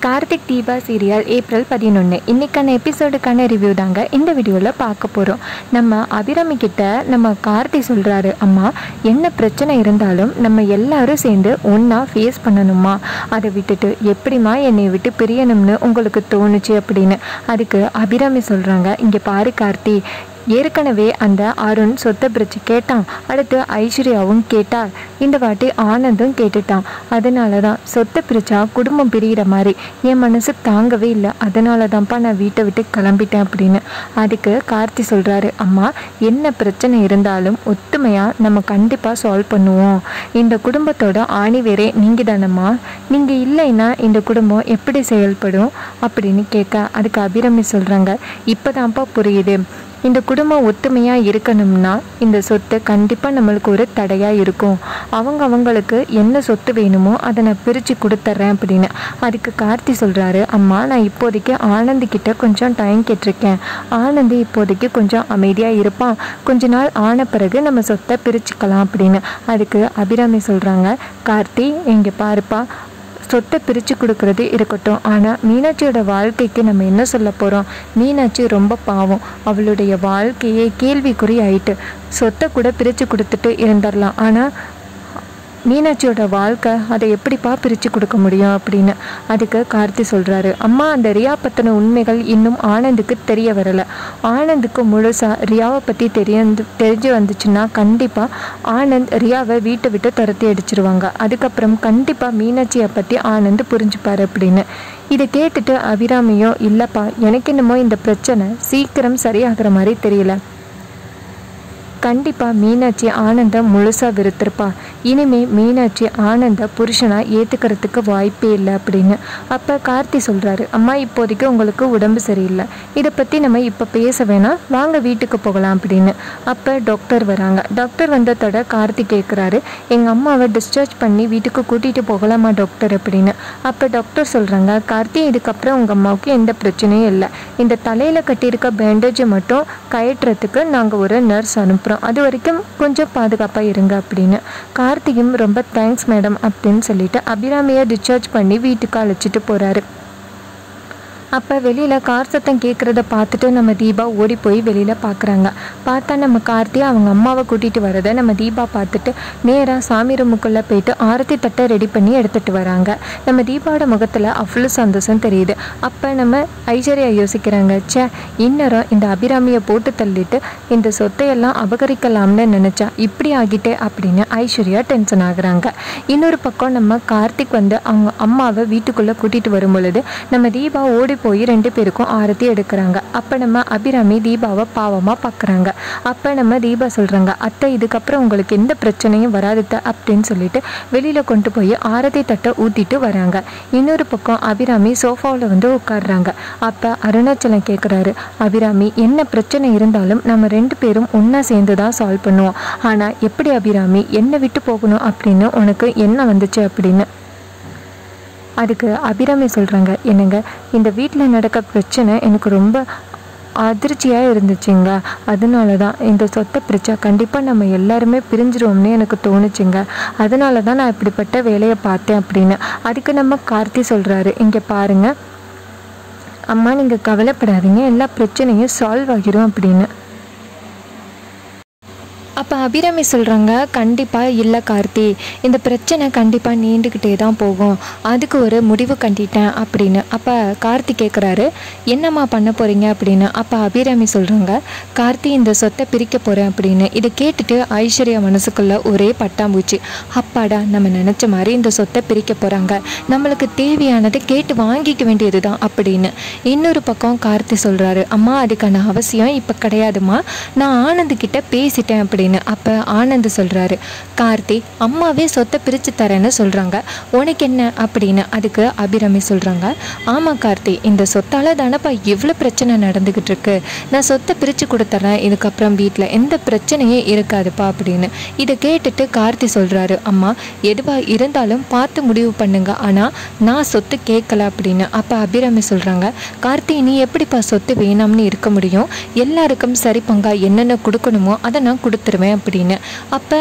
Karthik Deepa serial April 11 இன்னைக்கான எபிசோடுக்கான review தாங்க இந்த வீடியோவில் பார்க்க போகிறோம். நம்ம அபிராமி கிட்ட நம்ம கார்த்தி சொல்கிறாரு, அம்மா என்ன பிரச்சனை இருந்தாலும் நம்ம எல்லாரும் சேர்ந்து ஒன்றா ஃபேஸ் பண்ணணுமா, அதை விட்டுட்டு எப்படிமா என்னை விட்டு பிரியணும்னு உங்களுக்கு தோணுச்சு அப்படின்னு. அதுக்கு அபிராமி சொல்கிறாங்க, இங்கே பாரு கார்த்தி, ஏற்கனவே அந்த அருண் சொத்தை பிரித்து கேட்டான், அடுத்து ஐஸ்வர்யாவும் கேட்டார், இந்த வாட்டி ஆனந்தும் கேட்டுட்டான். அதனால தான் சொத்தை பிரித்தா குடும்பம் பிரிகிற மாதிரி என் மனசு தாங்கவே இல்லை, அதனால தான்ப்பா நான் வீட்டை விட்டு கிளம்பிட்டேன் அப்படின்னு. அதுக்கு கார்த்தி சொல்கிறாரு, அம்மா என்ன பிரச்சனை இருந்தாலும் ஒத்துமையாக நம்ம கண்டிப்பாக சால்வ் பண்ணுவோம். இந்த குடும்பத்தோட ஆணிவேரே நீங்கள் தானம்மா, நீங்கள் இல்லைன்னா இந்த குடும்பம் எப்படி செயல்படும் அப்படின்னு கேட்க, அதுக்கு அபிராமி சொல்கிறாங்க, இப்போ தான்ப்பா புரியுது, இந்த குடும்பம் ஒத்துமையாக இருக்கணும்னா இந்த சொத்து கண்டிப்பாக நம்மளுக்கு ஒரு தடையாக இருக்கும். அவங்களுக்கு என்ன சொத்து வேணுமோ அதை நான் பிரித்து கொடுத்துட்றேன் அப்படின்னு. அதுக்கு கார்த்தி சொல்கிறாரு, அம்மா நான் இப்போதைக்கு ஆனந்திக்கிட்ட கொஞ்சம் டைம் கேட்டிருக்கேன், ஆனந்தி இப்போதைக்கு கொஞ்சம் அமைதியாக இருப்பான், கொஞ்ச நாள் ஆன பிறகு நம்ம சொத்தை பிரிச்சுக்கலாம் அப்படின்னு. அதுக்கு அபிராமி சொல்கிறாங்க, கார்த்தி இங்கே பாருப்பா, சொத்தை பிரித்து கொடுக்கறது இருக்கட்டும், ஆனால் மீனாட்சியோட வாழ்க்கைக்கு நம்ம என்ன சொல்ல போகிறோம்? மீனாட்சி ரொம்ப பாவம், அவளுடைய வாழ்க்கையே கேள்விக்குறி ஆயிட்டு. சொத்தை கூட பிரித்து கொடுத்துட்டு இருந்துடலாம், ஆனால் மீனாட்சியோட வாழ்க்கை அதை எப்படிப்பா பிரித்து கொடுக்க முடியும் அப்படின்னு. அதுக்கு கார்த்தி சொல்கிறாரு, அம்மா அந்த ரியா பற்றின உண்மைகள் இன்னும் ஆனந்துக்கு தெரிய வரலை. ஆனந்துக்கு முழுசாக ரியாவை பற்றி தெரிஞ்சு வந்துச்சுன்னா கண்டிப்பாக ஆனந்த் ரியாவை வீட்டை விட்டு துரத்தி அடிச்சிருவாங்க. அதுக்கப்புறம் கண்டிப்பாக மீனாட்சியை பற்றி ஆனந்த் புரிஞ்சுப்பார் அப்படின்னு. இதை கேட்டுட்டு அபிராமியோ, இல்லைப்பா எனக்கு என்னமோ இந்த பிரச்சனை சீக்கிரம் சரியாகிற மாதிரி தெரியல, கண்டிப்பாக மீனாட்சி ஆனந்தை முழுசாக வெறுத்திருப்பா, இனிமேல் மீனாட்சி ஆனந்தை புருஷனாக ஏற்றுக்கிறதுக்கு வாய்ப்பே இல்லை அப்படின்னு. அப்போ கார்த்தி சொல்கிறாரு, அம்மா இப்போதைக்கு உங்களுக்கு உடம்பு சரியில்லை, இதை பற்றி நம்ம இப்போ பேச வேணாம், வாங்க வீட்டுக்கு போகலாம் அப்படின்னு. அப்போ டாக்டர் வராங்க. டாக்டர் வந்ததோட கார்த்தி கேட்குறாரு, எங்கள் அம்மாவை டிஸ்சார்ஜ் பண்ணி வீட்டுக்கு கூட்டிகிட்டு போகலாமா டாக்டர் அப்படின்னு. அப்போ டாக்டர் சொல்கிறாங்க, கார்த்தி இதுக்கப்புறம் உங்கள் அம்மாவுக்கு எந்த பிரச்சனையும் இல்லை, இந்த தலையில் கட்டியிருக்க பேண்டேஜை மட்டும் கயற்றுறதுக்கு நாங்கள் ஒரு நர்ஸ் அனுப்புகிறோம், அது வரைக்கும் கொஞ்சம் பாதுகாப்பாக இருங்க அப்படின்னு. கார்த்தியும் ரொம்ப தேங்க்ஸ் மேடம் அப்படின்னு சொல்லிட்டு அபிராமியை டிஸ்சார்ஜ் பண்ணி வீட்டுக்கு அழைச்சிட்டு போகிறாரு. அப்போ வெளியில் கார் சத்தம் கேட்குறத பார்த்துட்டு நம்ம தீபா ஓடி போய் வெளியில் பார்க்குறாங்க. பார்த்தா நம்ம கார்த்தி அவங்க அம்மாவை கூட்டிகிட்டு வரதை நம்ம தீபா பார்த்துட்டு நேராக சாமி ரூமுக்குள்ளே போயிட்டு ஆரத்தி தட்டை ரெடி பண்ணி எடுத்துகிட்டு வராங்க. நம்ம தீபாவோட முகத்தில் அவ்வளோ சந்தோஷம் தெரியுது. அப்போ நம்ம ஐஸ்வர்யா யோசிக்கிறாங்க, சே இன்னரும் இந்த அபிராமியை போட்டு தள்ளிட்டு இந்த சொத்தையெல்லாம் அபகரிக்கலாம்னு நினச்சா இப்படி ஆகிட்டே அப்படின்னு ஐஸ்வர்யா டென்ஷன் ஆகுறாங்க. இன்னொரு பக்கம் நம்ம கார்த்திக் வந்து அவங்க அம்மாவை வீட்டுக்குள்ளே கூட்டிகிட்டு வரும் பொழுது நம்ம தீபா ஓடி போய் 2 பேருக்கும் ஆரத்தி எடுக்கிறாங்க. அப்போ நம்ம அபிராமி தீபாவை பாவமாக பார்க்குறாங்க. அப்போ நம்ம தீபா சொல்கிறாங்க, அத்தை இதுக்கப்புறம் உங்களுக்கு எந்த பிரச்சனையும் வராதுத்த அப்படின்னு சொல்லிட்டு வெளியில் கொண்டு போய் ஆரத்தி தட்டை ஊற்றிட்டு வராங்க. இன்னொரு பக்கம் அபிராமி சோஃபாவில் வந்து உட்காடுறாங்க. அப்போ அருணாச்சலம் கேட்குறாரு, அபிராமி என்ன பிரச்சனை இருந்தாலும் நம்ம 2 பேரும் ஒன்றா சேர்ந்து தான் சால்வ் பண்ணுவோம், ஆனால் எப்படி அபிராமி என்னை விட்டு போகணும் அப்படின்னு உனக்கு என்ன வந்துச்சு அப்படின்னு. அதுக்கு அபிராமி சொல்கிறாங்க, என்னங்க இந்த வீட்டில் நடக்க பிரச்சனை எனக்கு ரொம்ப அதிர்ச்சியாக இருந்துச்சுங்க, அதனால தான் இந்த சொத்தை பிரிச்சா கண்டிப்பாக நம்ம எல்லாருமே பிரிஞ்சிருவோம்னு எனக்கு தோணுச்சுங்க, அதனால தான் நான் இப்படிப்பட்ட வேலையை பார்த்தேன் அப்படின்னு. அதுக்கு நம்ம கார்த்தி சொல்கிறாரு, இங்கே பாருங்கள் அம்மா நீங்கள் கவலைப்படாதீங்க, எல்லா பிரச்சனையும் சால்வ் ஆகிரும் அப்படின்னு. அப்போ அபிராமி சொல்கிறாங்க, கண்டிப்பாக இல்லை கார்த்தி, இந்த பிரச்சனை கண்டிப்பாக நீண்டுக்கிட்டே தான் போகும், அதுக்கு ஒரு முடிவு கண்டிட்டேன் அப்படின்னு. அப்போ கார்த்தி கேட்குறாரு, என்னம்மா பண்ண போகிறீங்க அப்படின்னு. அப்போ அபிராமி சொல்கிறாங்க, கார்த்தி இந்த சொத்தை பிரிக்க போகிறேன் அப்படின்னு. இதை கேட்டுட்டு ஐஸ்வர்யா மனசுக்குள்ளே ஒரே பட்டாம்பூச்சி, அப்பாடா நம்ம நினச்ச மாதிரி இந்த சொத்தை பிரிக்க போகிறாங்க, நம்மளுக்கு தேவையானதை கேட்டு வாங்கிக்க வேண்டியது தான் அப்படின்னு. இன்னொரு பக்கம் கார்த்தி சொல்கிறாரு, அம்மா அதுக்கான அவசியம் இப்போ கிடையாதுமா, நான் ஆனந்துக்கிட்ட பேசிட்டேன் அப்படின்னு. அப்போ ஆனந்த் சொல்கிறாரு, கார்த்தி அம்மாவே சொத்தை பிரித்து தரேன்னு சொல்கிறாங்க, உனக்கு என்ன அப்படின்னு. அதுக்கு அபிராமி சொல்கிறாங்க, ஆமாம் கார்த்தி இந்த சொத்தால் தானப்பா எவ்வளோ பிரச்சனை நடந்துக்கிட்டு இருக்கு, நான் சொத்தை பிரித்து கொடுத்துட்றேன், இதுக்கப்புறம் வீட்டில் எந்த பிரச்சனையும் இருக்காதுப்பா அப்படின்னு. இதை கேட்டுட்டு கார்த்தி சொல்கிறாரு, அம்மா எதுவாக இருந்தாலும் பார்த்து முடிவு பண்ணுங்க, ஆனால் நான் சொத்து கேட்கல அப்படின்னு. அப்போ அபிராமி சொல்கிறாங்க, கார்த்தி நீ எப்படிப்பா சொத்து வேணாம்னு இருக்க முடியும், எல்லாருக்கும் சரி பங்கா என்னென்ன கொடுக்கணுமோ அதை நான் கொடுத்துருவேன் அப்படின்னு. அப்போ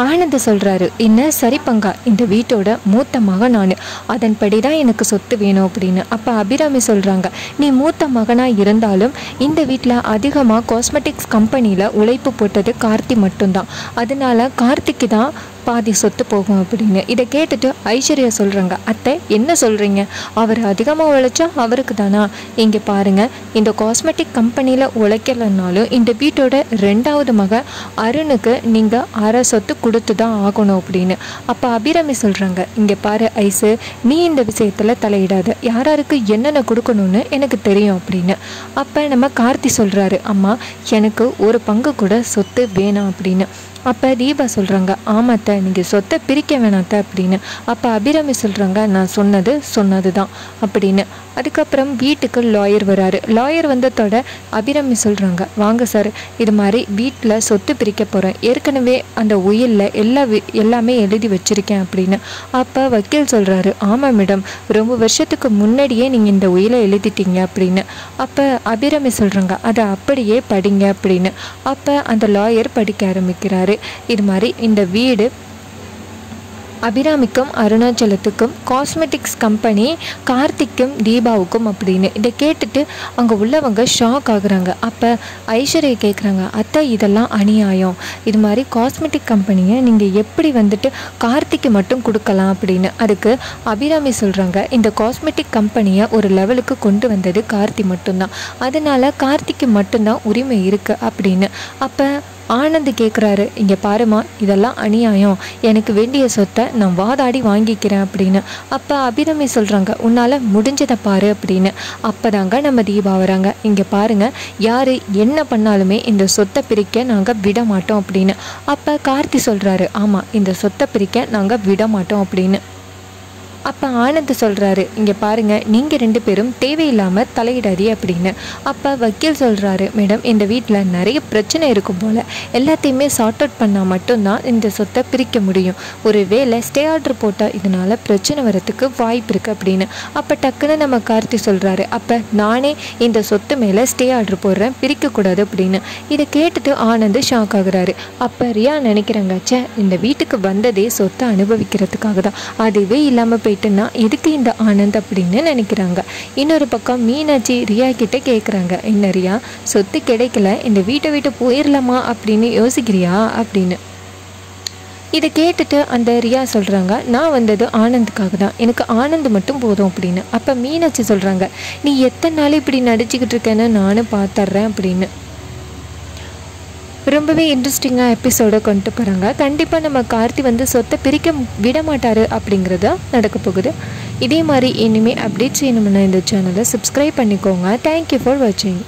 ஆனந்த் சொல்கிறாரு, என்ன சரி பங்கா, இந்த வீட்டோட மூத்த மகன் நான், அதன்படி தான் எனக்கு சொத்து வேணும் அப்படின்னு. அப்போ அபிராமி சொல்கிறாங்க, நீ மூத்த மகனாக இருந்தாலும் இந்த வீட்டில் அதிகமாக காஸ்மெட்டிக்ஸ் கம்பெனியில் உழைப்பு போட்டது கார்த்தி மட்டும்தான், அதனால கார்த்திக்கு தான் பாதி சொத்து போகும் அப்படின்னு. இதை கேட்டுட்டு ஐஸ்வர்யா சொல்கிறாங்க, அத்தை என்ன சொல்கிறீங்க, அவர் அதிகமாக உழைச்சா அவருக்கு தானா, இங்கே பாருங்கள், இந்த காஸ்மெட்டிக் கம்பெனியில் உழைக்கலைன்னாலும் இந்த வீட்டோட 2வது மகன் அருணுக்கு நீங்கள் அரை சொத்து கொடுத்து தான் ஆகணும் அப்படின்னு. அப்போ அபிராமி சொல்கிறாங்க, இங்கே பாரு ஐசு, நீ இந்த விஷயத்தில் தலையிடாத, யாராருக்கு என்னென்ன கொடுக்கணும்னு எனக்கு தெரியும் அப்படின்னு. அப்போ நம்ம கார்த்தி சொல்கிறாரு, அம்மா எனக்கு ஒரு பங்கு கூட சொத்து வேணாம் அப்படின்னு. அப்போ தீபா சொல்கிறாங்க, ஆமாத்த நீங்கள் சொத்தை பிரிக்க வேணாத்த அப்படின்னு. அப்போ அபிராமி சொல்கிறாங்க, நான் சொன்னது தான் அப்படின்னு. அதுக்கப்புறம் வீட்டுக்கு லாயர் வராரு. லாயர் வந்ததோட அபிராமி சொல்கிறாங்க, வாங்க சார், இது மாதிரி வீட்டில் சொத்து பிரிக்க போகிறேன், ஏற்கனவே அந்த உயிலில் எல்லாமே எழுதி வச்சுருக்கேன் அப்படின்னு. அப்போ வக்கீல் சொல்கிறாரு, ஆமாம் மேடம், ரொம்ப வருஷத்துக்கு முன்னாடியே நீங்கள் இந்த உயிலை எழுதிட்டீங்க அப்படின்னு. அப்போ அபிராமி சொல்கிறாங்க, அதை அப்படியே படிங்க அப்படின்னு. அப்போ அந்த லாயர் படிக்க ஆரம்பிக்கிறாரு. இது மாதிரி இந்த வீடு அபிராமிக்கும் அருணாச்சலத்துக்கும், காஸ்மெட்டிக்ஸ் கம்பெனி கார்த்திக்கும் தீபாவுக்கும் அப்படின்னு. இதை கேட்டுட்டு அங்கே உள்ளவங்க ஷாக் ஆகுறாங்க. அப்போ ஐஸ்வர்யா கேட்குறாங்க, அத்தை இதெல்லாம் அநியாயம், இது மாதிரி காஸ்மெட்டிக் கம்பெனியை நீங்கள் எப்படி வந்துட்டு கார்த்திக்கு மட்டும் கொடுக்கலாம் அப்படின்னு. அதுக்கு அபிராமி சொல்கிறாங்க, இந்த காஸ்மெட்டிக் கம்பெனியை ஒரு லெவலுக்கு கொண்டு வந்தது கார்த்தி மட்டும்தான், அதனால கார்த்திக்கு மட்டும்தான் உரிமை இருக்குது அப்படின்னு. அப்போ ஆனந்த் கேட்குறாரு, இங்கே பாருமா, இதெல்லாம் அநியாயம், எனக்கு வேண்டிய சொத்தை நான் வாதாடி வாங்கிக்கிறேன் அப்படின்னு. அப்போ அபிராமி சொல்கிறாங்க, உன்னால் முடிஞ்சதை பாரு அப்படின்னு. அப்போ தாங்க நம்ம தீபா வராங்க. இங்கே பாருங்கள், யார் என்ன பண்ணாலுமே இந்த சொத்தை பிரிக்க நாங்கள் விட மாட்டோம் அப்படின்னு. அப்போ கார்த்தி சொல்கிறாரு, ஆமாம், இந்த சொத்தை பிரிக்க நாங்கள் விட மாட்டோம் அப்படின்னு. அப்போ ஆனந்த் சொல்கிறாரு, இங்கே பாருங்கள், நீங்கள் 2 பேரும் தேவையில்லாமல் தலையிடாதே அப்படின்னு. அப்போ வக்கீல் சொல்கிறாரு, மேடம், இந்த வீட்டில் நிறைய பிரச்சனை இருக்கும் போல், எல்லாத்தையுமே சார்ட் அவுட் பண்ணால் மட்டும்தான் இந்த சொத்தை பிரிக்க முடியும், ஒரு வேளை ஸ்டே ஆர்டர் போட்டால் இதனால் பிரச்சனை வரத்துக்கு வாய்ப்பு இருக்குது அப்படின்னு. அப்போ டக்குன்னு நம்ம கார்த்தி சொல்கிறாரு, அப்போ நானே இந்த சொத்து மேலே ஸ்டே ஆர்டர் போடுறேன், பிரிக்கக்கூடாது அப்படின்னு. இதை கேட்டுட்டு ஆனந்த் ஷாக் ஆகுறாரு. அப்போ ரியா நினைக்கிறாங்க, சே, இந்த வீட்டுக்கு வந்ததே சொத்தை அனுபவிக்கிறதுக்காக தான், அதுவே இல்லாமல் போயிட்டுன்னா எதுக்கு இந்த ஆனந்த் அப்படின்னு நினைக்கிறாங்க. இன்னொரு பக்கம் மீனாட்சி ரியா கிட்ட கேட்குறாங்க, என்ன ரியா, சொத்து கிடைக்கல, இந்த வீட்டை விட்டு போயிடலாமா அப்படின்னு யோசிக்கிறியா அப்படின்னு. இதை கேட்டுட்டு அந்த ரியா சொல்கிறாங்க, நான் வந்தது ஆனந்துக்காக தான், எனக்கு ஆனந்த் மட்டும் போதும் அப்படின்னு. அப்போ மீனாட்சி சொல்கிறாங்க, நீ எத்தனை நாள் இப்படி நடிச்சுக்கிட்டு இருக்கேன்னு நானும் பார்த்துட்றேன் அப்படின்னு. ரொம்பவே இன்ட்ரெஸ்டிங்காக எபிசோடை கொண்டு போகிறாங்க. கண்டிப்பாக நம்ம கார்த்தி வந்து சொத்தை பிரிக்க விட மாட்டார் அப்படிங்கிறத நடக்க போகுது. இதே மாதிரி இனிமேல் அப்டேட்ஸ் வேணும்னா இந்த சேனலை சப்ஸ்கிரைப் பண்ணிக்கோங்க. தேங்க்யூ ஃபார் வாட்சிங்.